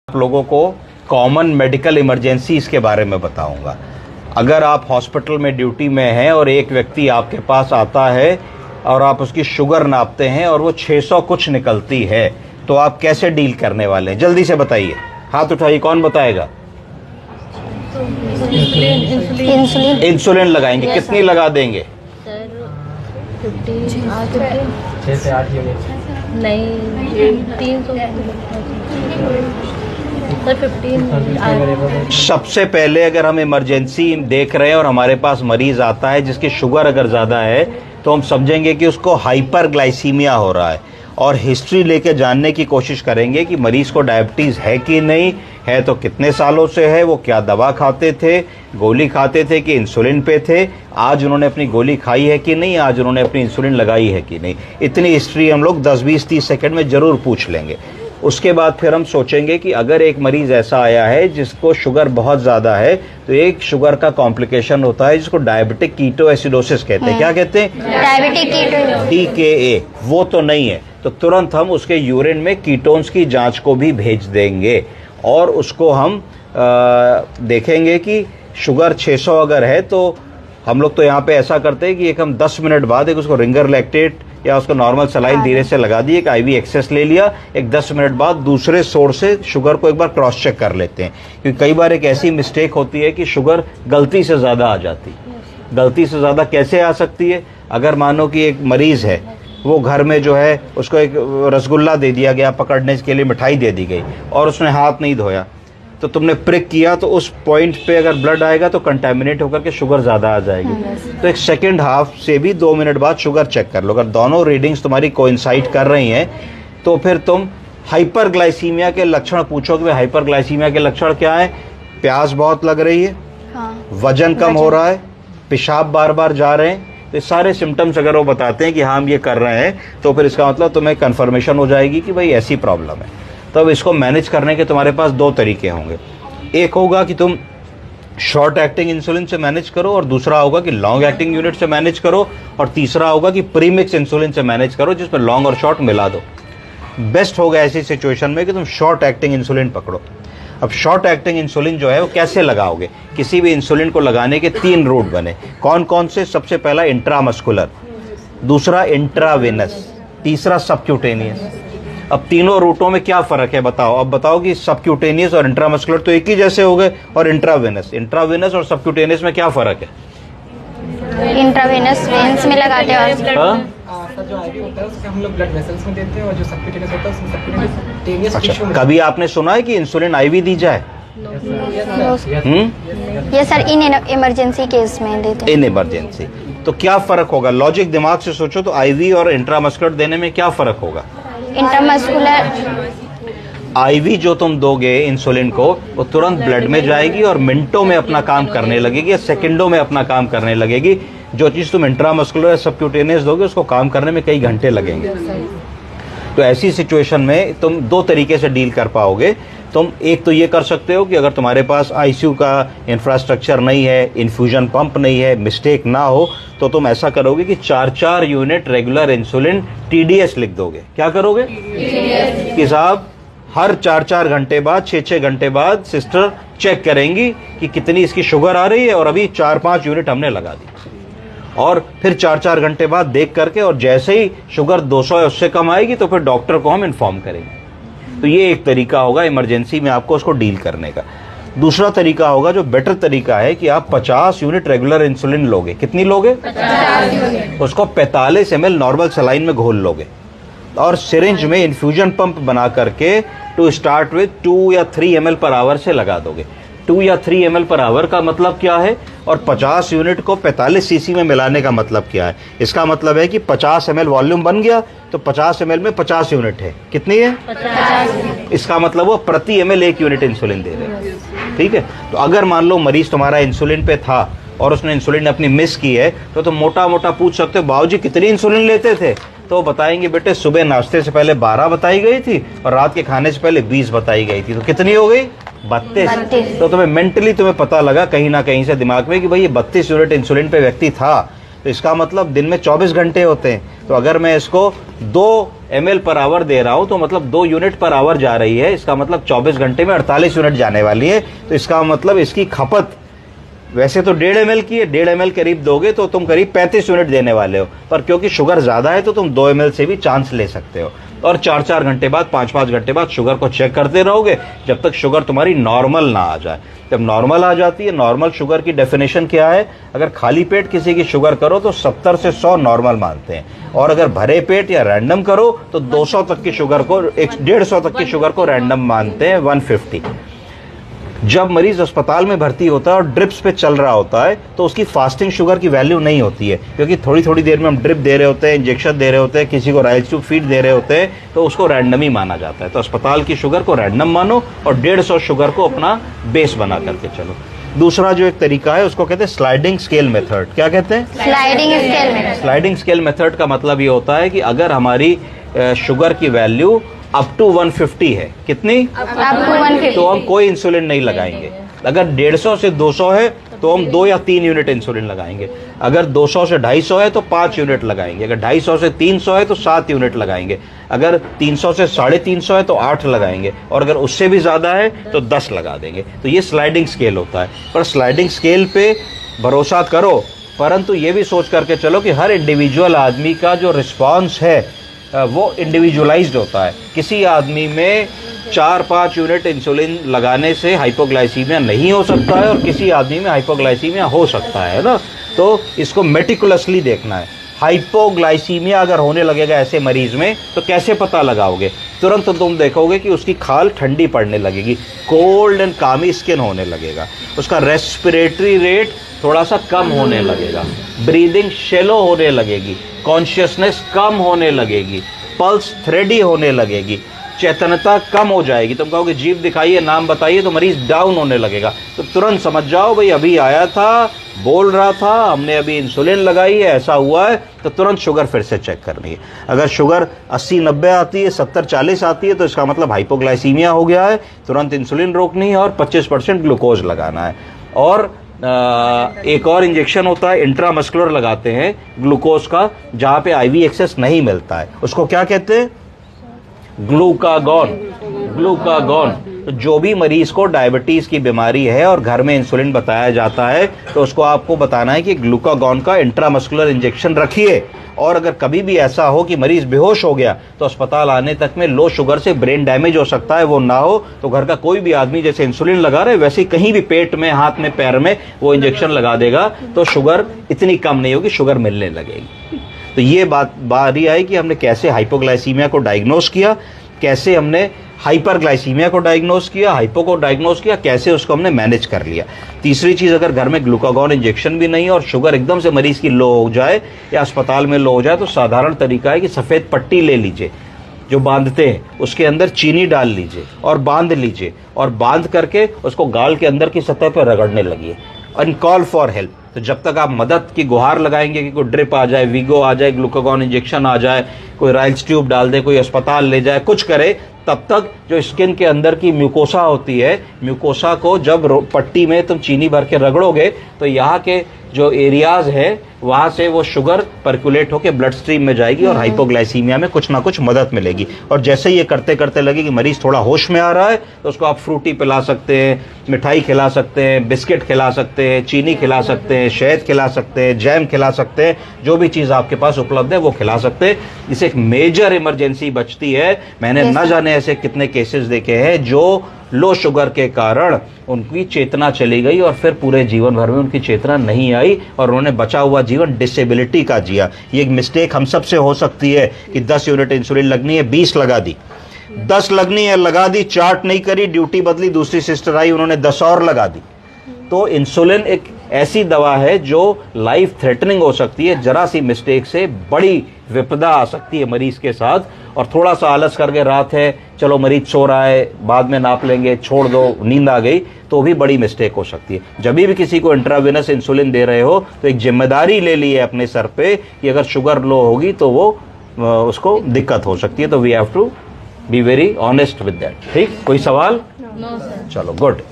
आप लोगों को कॉमन मेडिकल इमरजेंसीज के बारे में बताऊंगा। अगर आप हॉस्पिटल में ड्यूटी में हैं और एक व्यक्ति आपके पास आता है और आप उसकी शुगर नापते हैं और वो 600 कुछ निकलती है, तो आप कैसे डील करने वाले हैं? जल्दी से बताइए, हाथ उठाइए, कौन बताएगा? इंसुलिन लगाएंगे। कितनी लगा देंगे? सर 6 से 8 यूनिट नहीं 300 सर 15। सबसे पहले अगर हम इमरजेंसी देख रहे हैं और हमारे पास मरीज आता है जिसकी शुगर अगर ज़्यादा है, तो हम समझेंगे कि उसको हाइपरग्लाइसीमिया हो रहा है और हिस्ट्री लेके जानने की कोशिश करेंगे कि मरीज को डायबिटीज़ है कि नहीं है, तो कितने सालों से है, वो क्या दवा खाते थे, गोली खाते थे कि इंसुलिन पे थे, आज उन्होंने अपनी गोली खाई है कि नहीं, आज उन्होंने अपनी इंसुलिन लगाई है कि नहीं। इतनी हिस्ट्री हम लोग 10, 20, 30 सेकंड में ज़रूर पूछ लेंगे। उसके बाद फिर हम सोचेंगे कि अगर एक मरीज़ ऐसा आया है जिसको शुगर बहुत ज़्यादा है, तो एक शुगर का कॉम्प्लिकेशन होता है जिसको डायबिटिक कीटोएसिडोसिस कहते हैं। क्या कहते हैं? डायबिटिक कीटो DKA। वो तो नहीं है तो तुरंत हम उसके यूरिन में कीटोन्स की जांच को भी भेज देंगे और उसको हम देखेंगे कि शुगर 600 अगर है, तो हम लोग तो यहाँ पे ऐसा करते हैं कि एक हम 10 मिनट बाद एक उसको रिंगर लैक्टेट या उसको नॉर्मल सलाइन धीरे से लगा दी, एक IV एक्सेस ले लिया, एक 10 मिनट बाद दूसरे सोर्स से शुगर को एक बार क्रॉस चेक कर लेते हैं। क्योंकि कई बार एक ऐसी मिस्टेक होती है कि शुगर गलती से ज़्यादा आ जाती है। गलती से ज़्यादा कैसे आ सकती है? अगर मानो कि एक मरीज़ है, वो घर में जो है उसको एक रसगुल्ला दे दिया गया, पकड़ने के लिए मिठाई दे दी गई और उसने हाथ नहीं धोया, तो तुमने प्रिक किया, तो उस पॉइंट पे अगर ब्लड आएगा तो कंटामिनेट होकर के शुगर ज़्यादा आ जाएगी। तो एक सेकेंड हाफ से भी 2 मिनट बाद शुगर चेक कर लो। अगर दोनों रीडिंग्स तुम्हारी कोइंसाइड कर रही हैं, तो फिर तुम हाइपरग्लाइसीमिया के लक्षण पूछोगे। भाई हाइपरग्लाइसीमिया के लक्षण क्या है? प्यास बहुत लग रही है, वजन कम हो रहा है, पेशाब बार बार जा रहे हैं, तो ये सारे सिम्टम्स अगर वो बताते हैं कि हाँ हम ये कर रहे हैं, तो फिर इसका मतलब तुम्हें कन्फर्मेशन हो जाएगी कि भाई ऐसी प्रॉब्लम है। तब इसको मैनेज करने के तुम्हारे पास 2 तरीके होंगे। एक होगा कि तुम शॉर्ट एक्टिंग इंसुलिन से मैनेज करो, और दूसरा होगा कि लॉन्ग एक्टिंग यूनिट से मैनेज करो, और तीसरा होगा कि प्रीमिक्स इंसुलिन से मैनेज करो जिसमें लॉन्ग और शॉर्ट मिला दो। बेस्ट होगा ऐसी सिचुएशन में कि तुम शॉर्ट एक्टिंग इंसुलिन पकड़ो। अब शॉर्ट एक्टिंग इंसुलिन जो है वो कैसे लगाओगे? किसी भी इंसुलिन को लगाने के 3 रूट बने। कौन कौन से? सबसे पहला इंट्रामस्कुलर, दूसरा इंट्रावेनस, तीसरा सबक्यूटेनियस। अब तीनों रूटों में क्या फ़र्क है बताओ? अब बताओ कि सबक्यूटेनियस और इंट्रामस्कुलर तो एक ही जैसे हो गए, और इंट्रावेनस और सबक्यूटेनियस में क्या फ़र्क है? इंट्रावेनस वेन्स में लगाते हैं और जो आईवी होता है उसको हम लोग ब्लड वेसल्स में देते हैं, और जो सबक्यूटेनियस होता है उसमें सबक्यूटेनियस टिश्यू में। कभी आपने सुना है कि इंसुलिन IV दी जाए? ये सर इन इमरजेंसी केस में देते हैं। इन इमरजेंसी तो क्या फ़र्क होगा? लॉजिक दिमाग से सोचो तो IV और इंट्रामस्कुलर देने में क्या फ़र्क होगा? इंट्रामस्कुलर IV जो तुम दोगे इंसुलिन को, वो तुरंत ब्लड में जाएगी और मिनटों में अपना काम करने लगेगी या सेकंडों में अपना काम करने लगेगी। जो चीज़ तुम इंट्रामस्कुलर या सबक्यूटेनियस दोगे उसको काम करने में कई घंटे लगेंगे। तो ऐसी सिचुएशन में तुम 2 तरीके से डील कर पाओगे। तुम एक तो ये कर सकते हो कि अगर तुम्हारे पास ICU का इंफ्रास्ट्रक्चर नहीं है, इन्फ्यूजन पंप नहीं है, मिस्टेक ना हो, तो तुम ऐसा करोगे कि 4-4 यूनिट रेगुलर इंसुलिन TDS लिख दोगे। क्या करोगे? कि साहब हर 4-4 घंटे बाद, 6-6 घंटे बाद सिस्टर चेक करेंगी कि कितनी इसकी शुगर आ रही है, और अभी 4-5 यूनिट हमने लगा दी। और फिर 4-4 घंटे बाद देख करके, और जैसे ही शुगर 200 या उससे कम आएगी तो फिर डॉक्टर को हम इन्फॉर्म करेंगे। तो ये एक तरीका होगा इमरजेंसी में आपको उसको डील करने का। दूसरा तरीका होगा जो बेटर तरीका है कि आप 50 यूनिट रेगुलर इंसुलिन लोगे। कितनी लोगे? 50 यूनिट। उसको 45 ml नॉर्मल सलाइन में घोल लोगे और सिरिंज में इन्फ्यूजन पंप बना करके टू स्टार्ट विद 2 या 3 ml पर आवर से लगा दोगे। 2 या 3 ml पर आवर का मतलब क्या है, और 50 यूनिट को 45 cc में मिलाने का मतलब क्या है? इसका मतलब है कि 50 ml वॉल्यूम बन गया, तो 50 ml में 50 यूनिट है। कितनी है? 50। इसका मतलब वो प्रति ml 1 यूनिट इंसुलिन दे रहे हैं। ठीक है। तो अगर मान लो मरीज तुम्हारा इंसुलिन पे था और उसने इंसुलिन अपनी मिस की है, तो तुम मोटा मोटा पूछ सकते हो, बाबूजी कितनी इंसुलिन लेते थे? तो बताएंगे बेटे सुबह नाश्ते से पहले 12 बताई गई थी और रात के खाने से पहले 20 बताई गई थी। तो कितनी हो गई? 32। तो तुम्हें मेंटली तुम्हें पता लगा कहीं ना कहीं से दिमाग में कि भाई ये 32 यूनिट इंसुलिन पे व्यक्ति था। तो इसका मतलब दिन में 24 घंटे होते हैं। तो अगर मैं इसको 2 ml पर आवर दे रहा हूं तो मतलब 2 यूनिट पर आवर जा रही है, इसका मतलब 24 घंटे में 48 यूनिट जाने वाली है। तो इसका मतलब इसकी खपत वैसे तो 1.5 ml की है, 1.5 ml करीब दोगे तो तुम करीब 35 यूनिट देने वाले हो, पर क्योंकि शुगर ज्यादा है तो तुम 2 ml से भी चांस ले सकते हो। और 4-4 घंटे बाद, 5-5 घंटे बाद शुगर को चेक करते रहोगे जब तक शुगर तुम्हारी नॉर्मल ना आ जाए। जब नॉर्मल आ जाती है, नॉर्मल शुगर की डेफिनेशन क्या है, अगर खाली पेट किसी की शुगर करो तो 70 से 100 नॉर्मल मानते हैं, और अगर भरे पेट या रैंडम करो तो 200 तक की शुगर को, 150 तक की शुगर को रैंडम मानते हैं, 150। जब मरीज अस्पताल में भर्ती होता है और ड्रिप्स पे चल रहा होता है तो उसकी फास्टिंग शुगर की वैल्यू नहीं होती है, क्योंकि थोड़ी थोड़ी देर में हम ड्रिप दे रहे होते हैं, इंजेक्शन दे रहे होते हैं, किसी को राइस ट्यूब फीड दे रहे होते हैं, तो उसको रैंडम ही माना जाता है। तो अस्पताल की शुगर को रैंडम मानो और 150 शुगर को अपना बेस बना करके चलो। दूसरा जो एक तरीका है उसको कहते हैं स्लाइडिंग स्केल मेथड। क्या कहते हैं? स्लाइडिंग स्केल में। स्लाइडिंग स्केल मेथड का मतलब ये होता है कि अगर हमारी शुगर की वैल्यू अप टू 150 है, कितनी? अप टू 150, तो हम कोई इंसुलिन नहीं लगाएंगे। अगर 150 से 200 है तो हम 2 या 3 यूनिट इंसुलिन लगाएंगे। अगर 200 से 250 है तो 5 यूनिट लगाएंगे। अगर 250 से 300 है तो 7 यूनिट लगाएंगे। अगर 300 से 350 है तो 8 लगाएंगे, और अगर उससे भी ज्यादा है तो 10 लगा देंगे। तो ये स्लाइडिंग स्केल होता है। पर स्लाइडिंग स्केल पे भरोसा करो, परंतु ये भी सोच करके चलो कि हर इंडिविजुअल आदमी का जो रिस्पॉन्स है वो इंडिविजुअलाइज्ड होता है। किसी आदमी में 4-5 यूनिट इंसुलिन लगाने से हाइपोग्लाइसीमिया नहीं हो सकता है, और किसी आदमी में हाइपोग्लाइसीमिया हो सकता है ना। तो इसको मेटिकुलसली देखना है। हाइपोग्लाइसीमिया अगर होने लगेगा ऐसे मरीज में तो कैसे पता लगाओगे? तुरंत तो तुम देखोगे कि उसकी खाल ठंडी पड़ने लगेगी, कोल्ड एंड कामी स्किन होने लगेगा, उसका रेस्पिरेटरी रेट थोड़ा सा कम होने लगेगा, ब्रीदिंग शेलो होने लगेगी, कॉन्शियसनेस कम होने लगेगी, पल्स थ्रेडी होने लगेगी, चेतनता कम हो जाएगी। तुम कहोगे जीव दिखाइए, नाम बताइए, तो मरीज डाउन होने लगेगा। तो तुरंत समझ जाओ भाई अभी आया था, बोल रहा था, हमने अभी इंसुलिन लगाई है, ऐसा हुआ है, तो तुरंत शुगर फिर से चेक करनी है। अगर शुगर 80-90 आती है, 70-40 आती है, तो इसका मतलब हाइपोग्लाइसीमिया हो गया है, तुरंत इंसुलिन रोकनी है और 25% ग्लूकोज लगाना है। और एक और इंजेक्शन होता है, इंट्रामस्कुलर लगाते हैं ग्लूकोज का, जहां पे आईवी एक्सेस नहीं मिलता है, उसको क्या कहते हैं? ग्लूकागॉन। ग्लूकागॉन। तो जो भी मरीज को डायबिटीज की बीमारी है और घर में इंसुलिन बताया जाता है तो उसको आपको बताना है कि ग्लूकागॉन का इंट्रामस्कुलर इंजेक्शन रखिए। और अगर कभी भी ऐसा हो कि मरीज बेहोश हो गया तो अस्पताल आने तक में लो शुगर से ब्रेन डैमेज हो सकता है, वो ना हो तो घर का कोई भी आदमी जैसे इंसुलिन लगा रहे वैसे ही कहीं भी पेट में, हाथ में, पैर में वो इंजेक्शन लगा देगा, तो शुगर इतनी कम नहीं होगी, शुगर मिलने लगेगी। तो ये बारी आई कि हमने कैसे हाइपोग्लाइसीमिया को डायग्नोस किया, कैसे हमने हाइपरग्लाइसीमिया को डायग्नोस किया, हाइपो को डायग्नोस किया, कैसे उसको हमने मैनेज कर लिया। तीसरी चीज, अगर घर में ग्लूकागॉन इंजेक्शन भी नहीं है और शुगर एकदम से मरीज की लो हो जाए या अस्पताल में लो हो जाए, तो साधारण तरीका है कि सफेद पट्टी ले लीजिए जो बांधते हैं, उसके अंदर चीनी डाल लीजिए और बांध लीजिए, और बांध करके उसको गाल के अंदर की सतह पर रगड़ने लगिए एंड कॉल फॉर हेल्प। तो जब तक आप मदद की गुहार लगाएंगे कि कोई ड्रिप आ जाए, वीगो आ जाए, ग्लूकागॉन इंजेक्शन आ जाए, कोई राइल्स ट्यूब डाल दे, कोई अस्पताल ले जाए, कुछ करे, तब तक जो स्किन के अंदर की म्यूकोसा होती है, म्यूकोसा को जब पट्टी में तुम चीनी भर के रगड़ोगे तो यहाँ के जो एरियाज है वहां से वो शुगर पर्कुलेट होकर ब्लड स्ट्रीम में जाएगी और हाइपोग्लाइसीमिया में कुछ ना कुछ मदद मिलेगी। और जैसे ये करते करते लगे कि मरीज थोड़ा होश में आ रहा है तो उसको आप फ्रूटी पिला सकते हैं, मिठाई खिला सकते हैं, बिस्किट खिला सकते हैं, चीनी खिला सकते हैं, शहद खिला सकते हैं, जैम खिला सकते हैं, जो भी चीज़ आपके पास उपलब्ध है वो खिला सकते हैं। इससे एक मेजर इमरजेंसी बचती है। मैंने न जाने ऐसे कितने केसेस देखे हैं जो लो शुगर के कारण उनकी चेतना चली गई और फिर पूरे जीवन भर में उनकी चेतना नहीं आई और उन्होंने बचा हुआ जीवन डिसेबिलिटी का जिया। ये एक मिस्टेक हम सब से हो सकती है कि 10 यूनिट इंसुलिन लगनी है, 20 लगा दी, 10 लगनी है लगा दी, चार्ट नहीं करी, ड्यूटी बदली, दूसरी सिस्टर आई उन्होंने 10 और लगा दी। तो इंसुलिन एक ऐसी दवा है जो लाइफ थ्रेटनिंग हो सकती है, जरा सी मिस्टेक से बड़ी विपदा आ सकती है मरीज के साथ। और थोड़ा सा आलस करके रात है, चलो मरीज सो रहा है, बाद में नाप लेंगे, छोड़ दो, नींद आ गई, तो भी बड़ी मिस्टेक हो सकती है। जब भी किसी को इंट्रावेनस इंसुलिन दे रहे हो तो एक जिम्मेदारी ले ली है अपने सर पे कि अगर शुगर लो होगी तो वो उसको दिक्कत हो सकती है। तो we have to be very honest with that. ठीक, कोई सवाल? No sir. चलो गुड।